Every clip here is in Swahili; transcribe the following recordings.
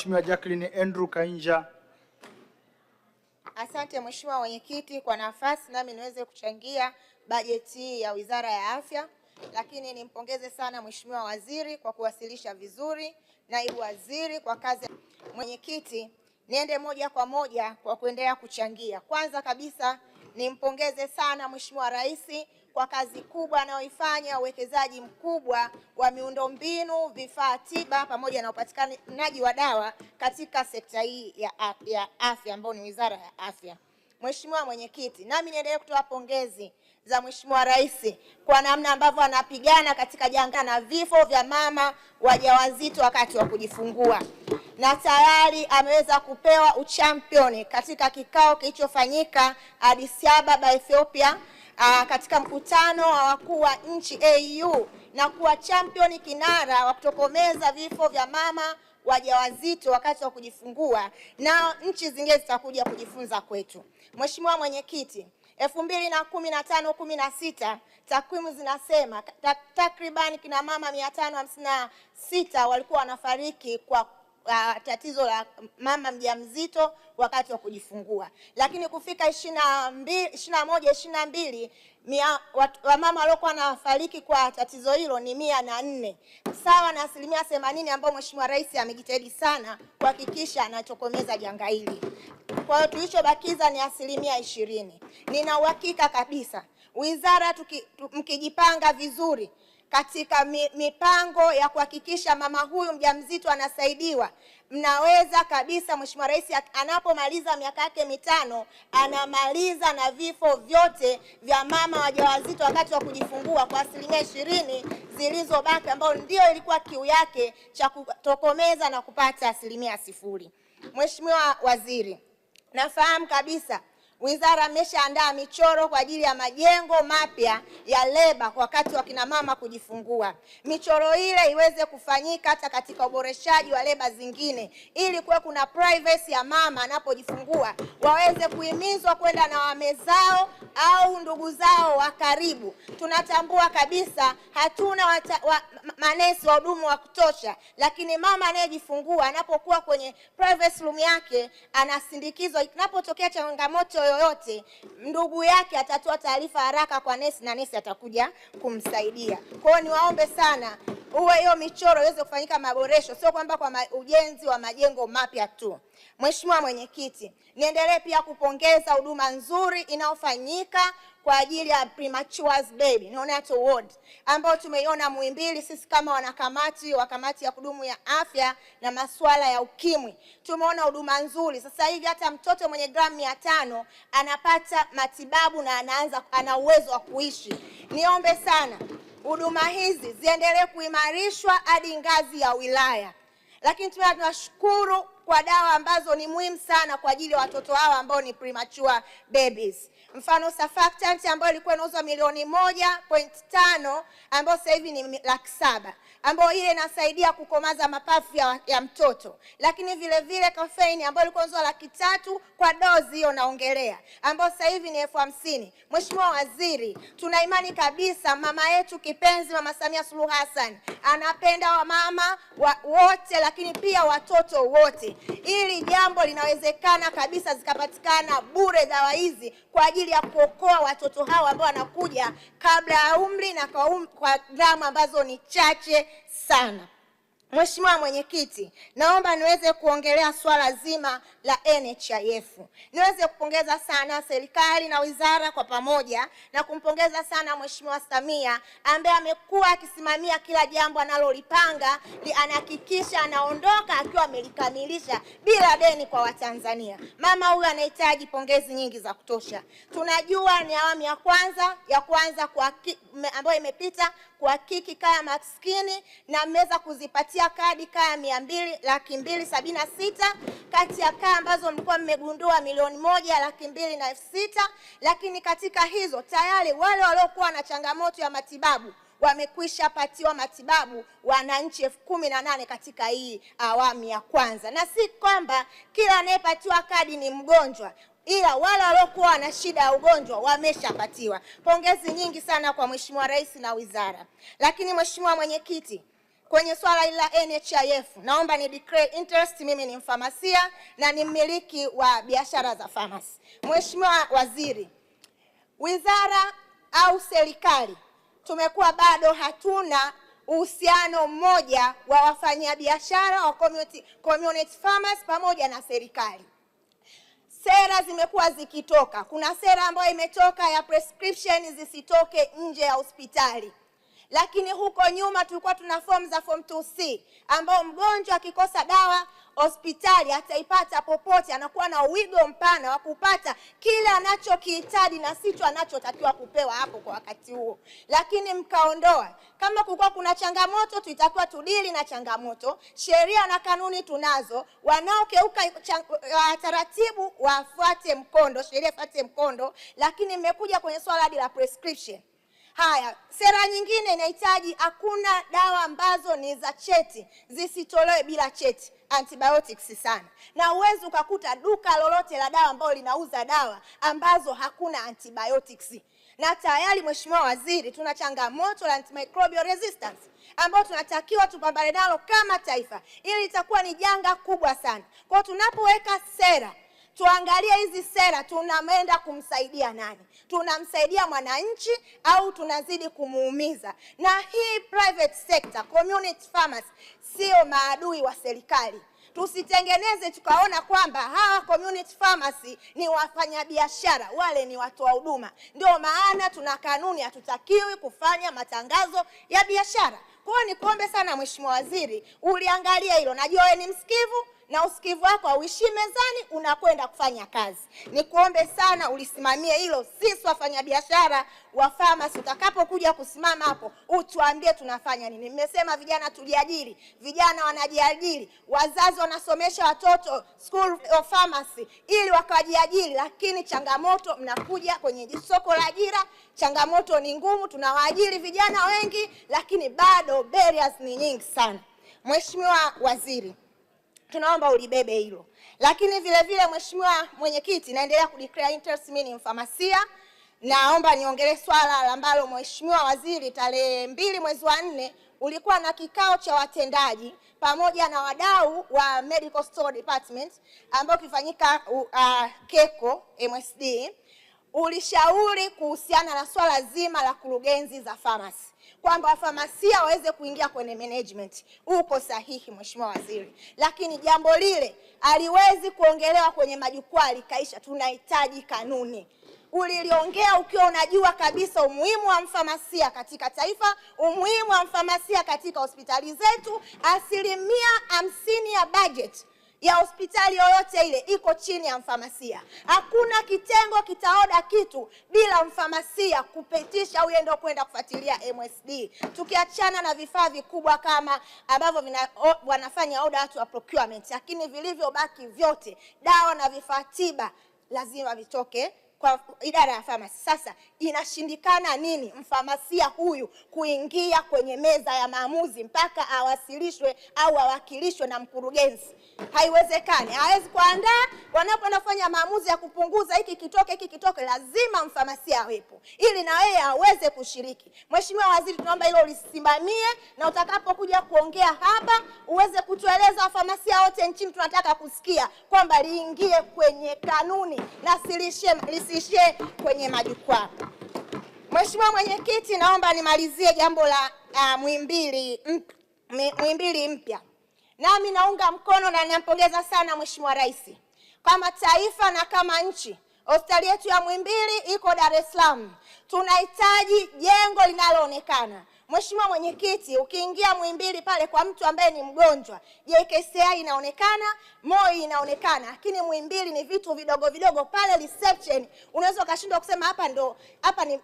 Mheshimiwa Jacqueline Andrew Kainja. Asante Mheshimiwa Mwenyekiti kwa nafasi nami niweze kuchangia bajeti ya Wizara ya Afya, lakini nimpongeze sana Mheshimiwa Waziri kwa kuwasilisha vizuri, Naibu Waziri kwa kazi. Mwenyekiti, niende moja kwa moja kwa kuendelea kuchangia. Kwanza kabisa nimpongeze sana Mheshimiwa Rais kwa kazi kubwa anayoifanya, uwekezaji mkubwa wa miundombinu, vifaa tiba pamoja na upatikanaji wa dawa katika sekta hii ya afya ambayo ni Wizara ya Afya. Mheshimiwa Mwenyekiti, nami niendelee kutoa pongezi za Mheshimiwa Rais kwa namna ambavyo anapigana katika janga na vifo vya mama wajawazito wakati wa kujifungua, na tayari ameweza kupewa uchampioni katika kikao kilichofanyika Addis Ababa, Ethiopia, katika mkutano wa wakuu wa nchi AU, na kuwa champion kinara wa kutokomeza vifo vya mama wajawazito wakati wa kujifungua, na nchi zingine zitakuja kujifunza kwetu. Mheshimiwa Mwenyekiti, 2015-16 takwimu zinasema takriban kina mama 556 walikuwa wanafariki kwa tatizo la mama mjamzito wakati wa kujifungua, lakini kufika 22 wamama waliokuwa wanafariki kwa tatizo hilo ni 104, sawa na 80% ambayo Mheshimiwa Rais amejitahidi sana kuhakikisha anatokomeza janga hili. Kwa hiyo tulichobakiza ni 20%. Nina uhakika kabisa wizara mkijipanga vizuri katika mipango ya kuhakikisha mama huyu mjamzito anasaidiwa, mnaweza kabisa, Mheshimiwa Rais anapomaliza miaka yake 5 anamaliza na vifo vyote vya mama wajawazito wakati wa kujifungua kwa 20% zilizobaki, ambao ndio ilikuwa kiu yake cha kutokomeza na kupata 0%. Mheshimiwa Waziri, nafahamu kabisa wizara imeshaandaa michoro kwa ajili ya majengo mapya ya leba kwa wakati wa kina mama kujifungua. Michoro ile iweze kufanyika hata katika uboreshaji wa leba zingine, ili kuwe kuna privacy ya mama anapojifungua, waweze kuhimizwa kwenda na wame zao au ndugu zao wa karibu. Tunatambua kabisa hatuna manesi wa hudumu wa kutosha, lakini mama anayejifungua anapokuwa kwenye private room yake anasindikizwa. Inapotokea changamoto yoyote, ndugu yake atatoa taarifa haraka kwa nesi na nesi atakuja kumsaidia. Kwa hiyo niwaombe sana hiyo michoro iweze kufanyika maboresho, sio kwamba kwa ujenzi wa majengo mapya tu. Mheshimiwa Mwenyekiti, niendelee pia kupongeza huduma nzuri inayofanyika kwa ajili ya premature baby neonatal ward ambao tumeiona Muhimbili. Sisi kama wanakamati wa kamati ya kudumu ya afya na masuala ya ukimwi tumeona huduma nzuri. Sasa hivi hata mtoto mwenye gramu 500 anapata matibabu na ana uwezo wa kuishi. Niombe sana huduma hizi ziendelee kuimarishwa hadi ngazi ya wilaya. Lakini tunashukuru kwa dawa ambazo ni muhimu sana kwa ajili ya watoto hawa ambao ni premature babies. Mfano surfactant ambayo ilikuwa inauzwa milioni 1.5 ambayo sasa hivi ni 700,000, ambayo ile inasaidia kukomaza mapafu ya mtoto. Lakini vile vile caffeine ambayo ilikuwa inauzwa 300,000 kwa dozi hiyo naongelea, ambayo sasa hivi ni 50,000. Mheshimiwa Waziri, tuna imani kabisa mama yetu kipenzi Mama Samia Suluhu Hassan anapenda wamama wote, lakini pia watoto wote. Ili jambo linawezekana kabisa zikapatikana bure dawa hizi kwa ajili ya kuokoa watoto hawa ambao wanakuja kabla ya umri na kwa gramu ambazo ni chache sana. Mheshimiwa Mwenyekiti, naomba niweze kuongelea swala zima la NHIF. Niweze kupongeza sana serikali na wizara kwa pamoja, na kumpongeza sana Mheshimiwa Samia ambaye amekuwa akisimamia kila jambo analolipanga, anahakikisha anaondoka akiwa amelikamilisha bila deni kwa Watanzania. Mama huyu anahitaji pongezi nyingi za kutosha. Tunajua ni awamu ya kwanza ambayo imepita kuhakiki kaya maskini, na mmeweza kuzipatia kadi kaya 200,276 kati ya kaya ambazo mlikuwa mmegundua 1,200,600. Lakini katika hizo tayari wale waliokuwa na changamoto ya matibabu wamekwisha patiwa matibabu wananchi 18,000 katika hii awamu ya kwanza. Na si kwamba kila anayepatiwa kadi ni mgonjwa, ila wale waliokuwa na shida ya ugonjwa wameshapatiwa. Pongezi nyingi sana kwa Mheshimiwa Rais na wizara. Lakini Mheshimiwa Mwenyekiti, kwenye swala la NHIF, naomba ni declare interest. Mimi ni mfamasia na ni mmiliki wa biashara za pharmacy. Mheshimiwa Waziri, wizara au serikali tumekuwa bado hatuna uhusiano mmoja wa wafanyabiashara wa community farmers pamoja na serikali. Sera zimekuwa zikitoka. Kuna sera ambayo imetoka ya prescription zisitoke nje ya hospitali. Lakini huko nyuma tulikuwa tuna form za form 2C ambao mgonjwa akikosa dawa hospitali ataipata popote, anakuwa na uwigo mpana wa kupata kile anachokihitaji na sicho anachotakiwa kupewa hapo kwa wakati huo. Lakini mkaondoa. Kama kulikuwa kuna changamoto tuitakiwa tudili na changamoto. Sheria na kanuni tunazo. Wanaokeuka taratibu wafuate mkondo, sheria ifuate mkondo, lakini mmekuja kwenye swala hadi la prescription. Haya, sera nyingine inahitaji hakuna dawa ambazo ni za cheti zisitolewe bila cheti, antibiotics sana. Na uwezo ukakuta duka lolote la dawa ambalo linauza dawa ambazo hakuna antibiotics. Na tayari Mheshimiwa Waziri, tuna changamoto la antimicrobial resistance ambao tunatakiwa tupambane nalo kama taifa. Ili itakuwa ni janga kubwa sana. Kwa tunapoweka sera, tuangalie hizi sera tunaenda kumsaidia nani? Tunamsaidia mwananchi au tunazidi kumuumiza? Na hii private sector, community farmers, sio maadui wa serikali. Tusitengeneze tukaona kwamba hawa community farmers ni wafanyabiashara, wale ni watoa huduma. Ndio maana tuna kanuni, hatutakiwi kufanya matangazo ya biashara. Kwa hiyo nikuombe sana Mheshimiwa Waziri, uliangalia hilo. Najua wewe ni msikivu na usikivu wako hauishi mezani, unakwenda kufanya kazi. Nikuombe sana ulisimamie hilo. Sisi wafanyabiashara wa pharmacy utakapokuja kusimama hapo utuambie tunafanya nini. Nimesema vijana tujiajiri, vijana wanajiajiri, wazazi wanasomesha watoto school of pharmacy ili wakajiajiri, lakini changamoto mnakuja kwenye soko la ajira, changamoto ni ngumu, tunawaajiri vijana wengi lakini bado barriers ni nyingi sana. Mheshimiwa Waziri, tunaomba ulibebe hilo. Lakini vile vile Mheshimiwa Mwenyekiti, naendelea kudeclare interest. Mimi ni mfamasia. Naomba niongelee swala ambalo Mheshimiwa Waziri tarehe 2 mwezi wa 4 ulikuwa na kikao cha watendaji pamoja na wadau wa Medical Store Department ambao kifanyika KECO MSD. Ulishauri kuhusiana na swala zima la kurugenzi za pharmacy, kwamba wafamasia waweze kuingia kwenye management. Uko sahihi Mheshimiwa Waziri, lakini jambo lile aliwezi kuongelewa kwenye majukwaa likaisha. Tunahitaji kanuni. Uliliongea ukiwa unajua kabisa umuhimu wa mfamasia katika taifa, umuhimu wa mfamasia katika hospitali zetu. 50% ya budget ya hospitali yoyote ile iko chini ya mfamasia. Hakuna kitengo kitaoda kitu bila mfamasia kupitisha au yeye kwenda kufuatilia MSD. Tukiachana na vifaa vikubwa kama ambavyo wanafanya order watu wa procurement, lakini vilivyobaki vyote, dawa na vifaa tiba, lazima vitoke kwa idara ya pharmacy. Sasa inashindikana nini mfamasia huyu kuingia kwenye meza ya maamuzi mpaka awasilishwe au awakilishwe na mkurugenzi? Haiwezekani. Hawezi kuandaa wanapoenda kufanya maamuzi ya kupunguza hiki kitoke, lazima mfamasia awepo ili na yeye aweze kushiriki. Mheshimiwa Waziri, tunaomba hilo ulisimamie, na utakapokuja kuongea hapa uweze kutueleza wafamasia wote nchini tunataka kusikia kwamba liingie kwenye kanuni na lisishie kwenye majukwaa. Mheshimiwa Mwenyekiti, naomba nimalizie jambo la Muhimbili mpya. Nami naunga mkono na ninampongeza sana Mheshimiwa Rais. Kama taifa na kama nchi, hospitali yetu ya Muhimbili iko Dar es Salaam. Tunahitaji jengo linaloonekana. Mheshimiwa Mwenyekiti, ukiingia Muhimbili pale kwa mtu ambaye ni mgonjwa, JKCI inaonekana, MOI inaonekana, lakini Muhimbili ni vitu vidogo vidogo. Pale reception unaweza ukashindwa kusema hapa ni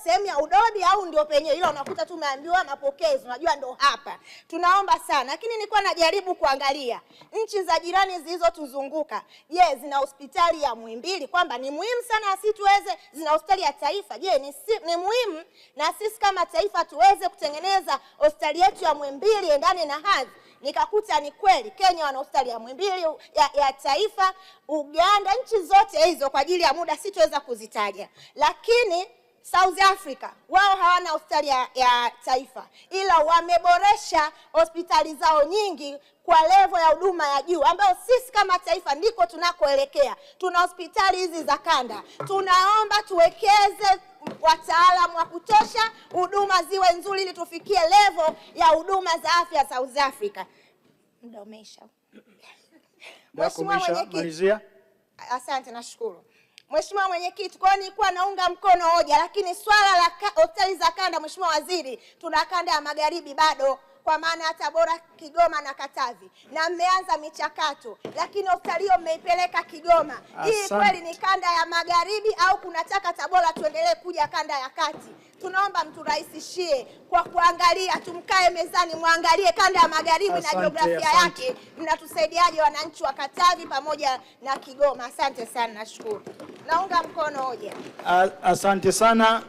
sehemu ya udobi au ndio penyewe, ila unakuta tu umeambiwa mapokezi, unajua ndio hapa. Tunaomba sana, lakini nilikuwa najaribu kuangalia nchi za jirani zilizotuzunguka. Je, zina hospitali ya Muhimbili? Kwamba ni muhimu sana sisi tuweze, zina hospitali ya taifa. Je, ni muhimu na sisi kama taifa tuweze kutengeneza hospitali yetu ya Muhimbili endane na hadhi? Nikakuta ni kweli Kenya wana hospitali ya Muhimbili ya taifa, Uganda, nchi zote hizo kwa ajili ya muda sitoweza kuzitaja. Lakini South Africa wao hawana hospitali ya taifa, ila wameboresha hospitali zao nyingi kwa level ya huduma ya juu, ambayo sisi kama taifa ndiko tunakoelekea. Tuna hospitali hizi za kanda, tunaomba tuwekeze wataalamu wa kutosha, huduma ziwe nzuri ili tufikie level ya huduma za afya South Africa. Muda umeisha. Mheshimiwa Mwenyekiti. Asante, nashukuru. Mheshimiwa Mwenyekiti, kwa nilikuwa naunga mkono hoja, lakini swala la hospitali za kanda, Mheshimiwa Waziri, tuna kanda ya magharibi bado, kwa maana ya Tabora, Kigoma na Katavi, na mmeanza michakato, lakini hospitali hiyo mmeipeleka Kigoma. Hii kweli ni kanda ya magharibi au kunataka Tabora tuendelee kuja kanda ya kati? Tunaomba mturahisishie kwa kuangalia, tumkae mezani muangalie kanda ya magharibi na jiografia yake, mnatusaidiaje wananchi wa Katavi pamoja na Kigoma. Asante sana, nashukuru. Naunga mkono hoja. Asante sana.